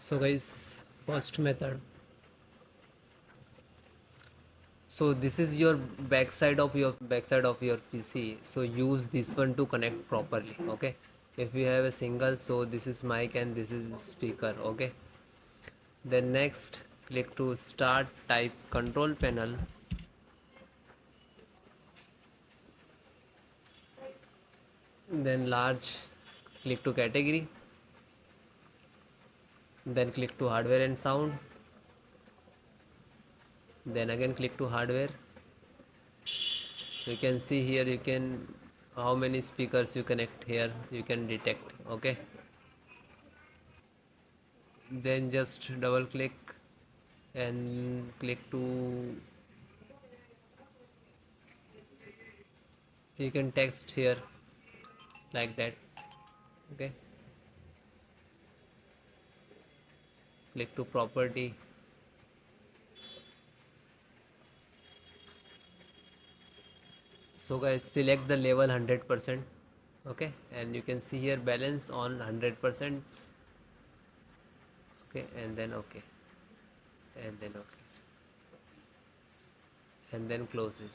So guys, first method. So this is your backside of your PC. So use this one to connect properly. Okay. If you have a single, so this is mic and this is speaker. Okay. Then next, click to start. Type control panel. Then large. Click to category. Then click to hardware and sound. Then again click to hardware. You can see here, you can how many speakers you connect here, you can detect. Okay, then just double click and click to, you can text here like that. Okay, click to property. So guys, select the level 100%. Okay, and you can see here balance on 100%. Okay, and then okay, and then okay, and then close it.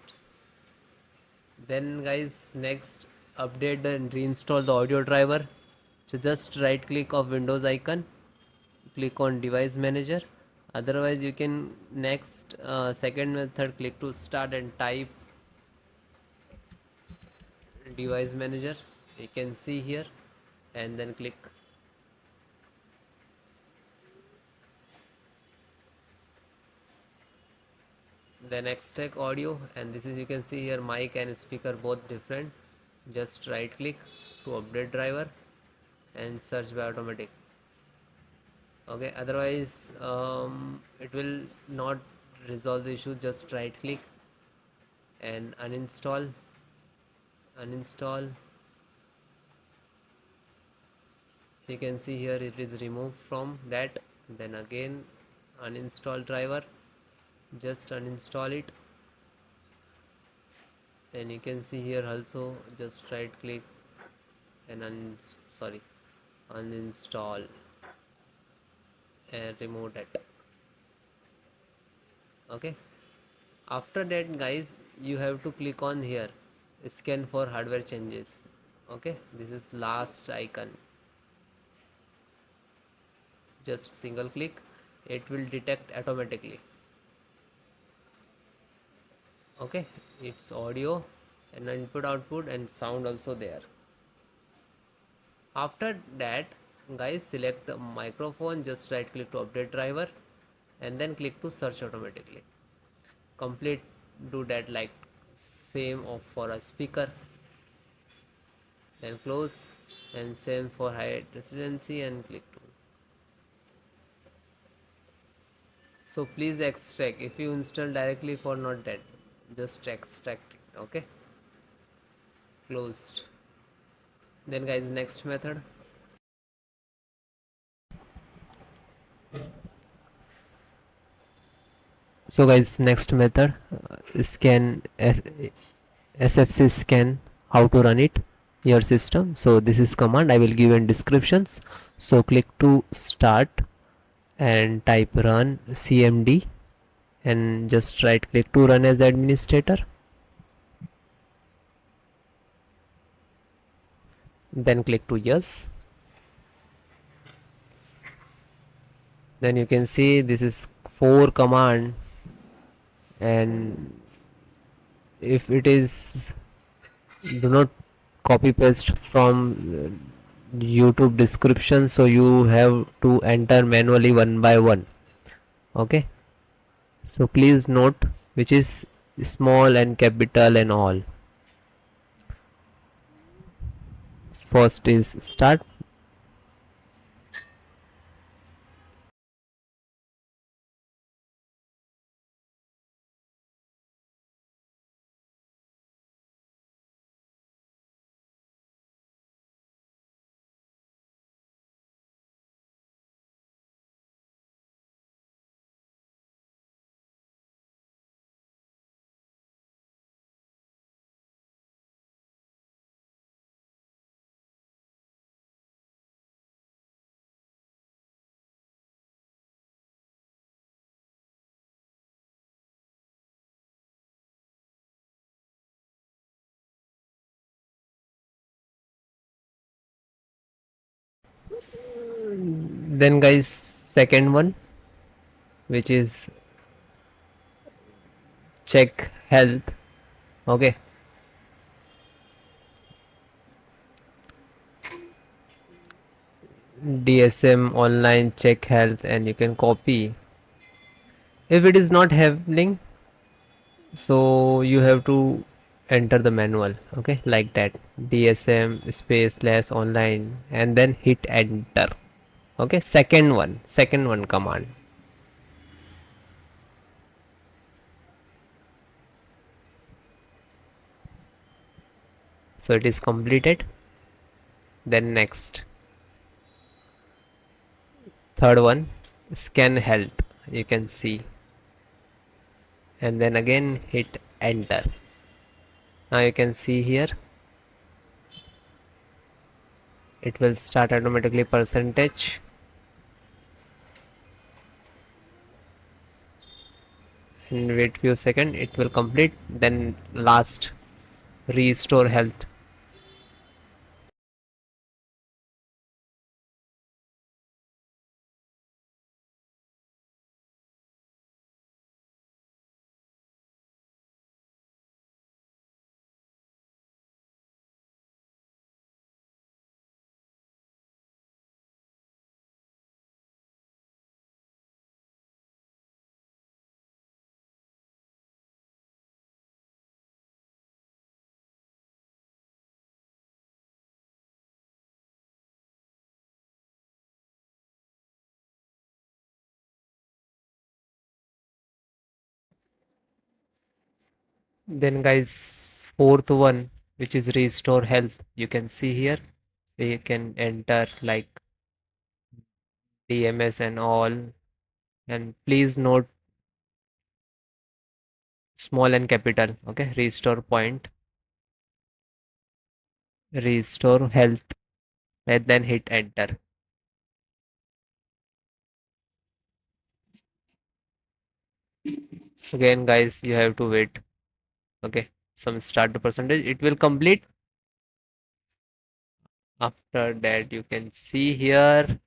Then guys, next, update and reinstall the audio driver. So just right click of Windows icon, click on device manager. Otherwise you can next, second method, click to start and type device manager. You can see here, and then click. Then extract audio, and this is, you can see here, mic and speaker both different. Just right click to update driver and search by automatic. Okay, otherwise it will not resolve the issue. Just right click and uninstall. You can see here it is removed from that. Then again uninstall driver, just uninstall it. And you can see here also, just right click and uninstall and remove that. Okay, after that guys, you have to click on here, scan for hardware changes. Okay, this is last icon. Just single click, it will detect automatically. Okay, it's audio and input output and sound also there. After that guys, select the microphone, just right click to update driver and then click to search automatically. Complete, do that like same of for a speaker. Then close, and same for high residency and click to. So please extract, if you install directly for not that, just extract it. Okay, closed. Then guys, next method. So guys, next method, scan sfc scan, how to run it your system. So this is command I will give in descriptions. So click to start and type run cmd and just right click to run as administrator. Then click to yes. Then you can see this is 4 command, and if it is, do not copy paste from YouTube description, so you have to enter manually one by one. Okay, so please note which is small and capital and all. First is start. Then guys, second one, which is check health. Okay, DSM online check health, and you can copy. If it is not happening, so you have to enter the manual. Okay, like that, DSM space slash online, and then hit enter. Okay, second one command. So it is completed. Then next, third one, scan health, you can see, and then again hit enter. Now you can see here it will start automatically percentage, and wait few seconds, it will complete. Then last, restore health. Then guys, fourth one, which is restore health, you can see here we can enter like DMS and all, and please note small and capital. Okay, restore point, restore health, and then hit enter. Again guys, you have to wait. Okay, some start the percentage, it will complete. After that you can see here,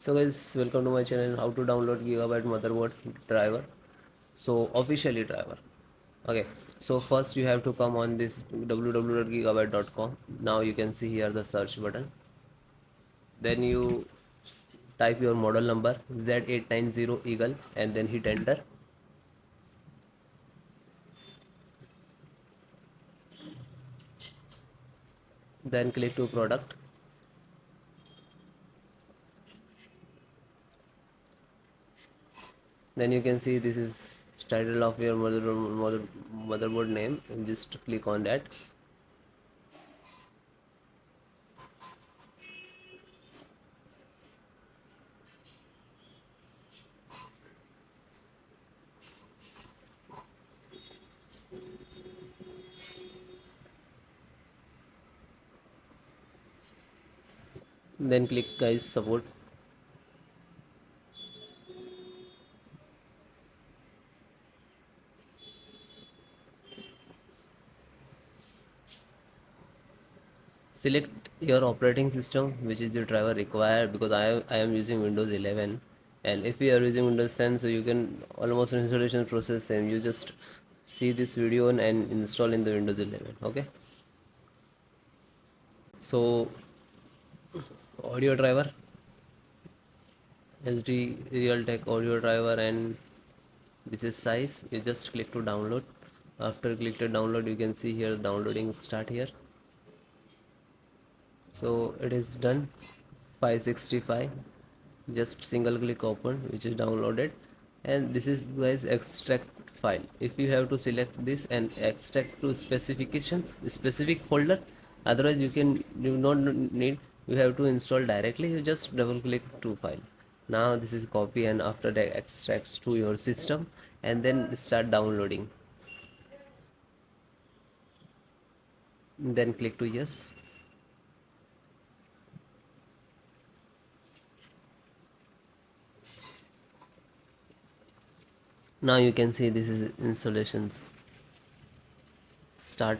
so guys, welcome to my channel, how to download Gigabyte motherboard driver. So officially driver. Okay, so first you have to come on this www.gigabyte.com. Now you can see here the search button. Then you type your model number Z890 Eagle and then hit enter. Then click to product. Then you can see this is title of your motherboard name, and just click on that. Then click guys support. Select your operating system which is the driver required, because I am using Windows 11, and if you are using Windows 10, so you can almost installation process same, you just see this video and install in the Windows 11. Okay, so audio driver, SD Realtek audio driver, and this is size. You just click to download. After click to download, you can see here downloading start here. So it is done. 565, just single click open, which is downloaded. And this is guys extract file. If you have to select this and extract to specifications specific folder, otherwise you can do not need, you have to install directly. You just double click to file. Now this is copy, and after that extracts to your system, and then start downloading. Then click to yes. Now you can see this is installations start.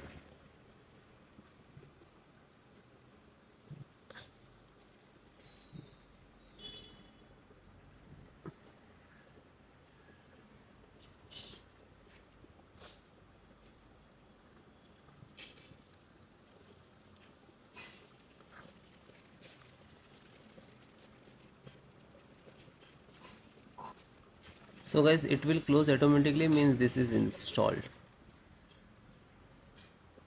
So guys, it will close automatically, means this is installed.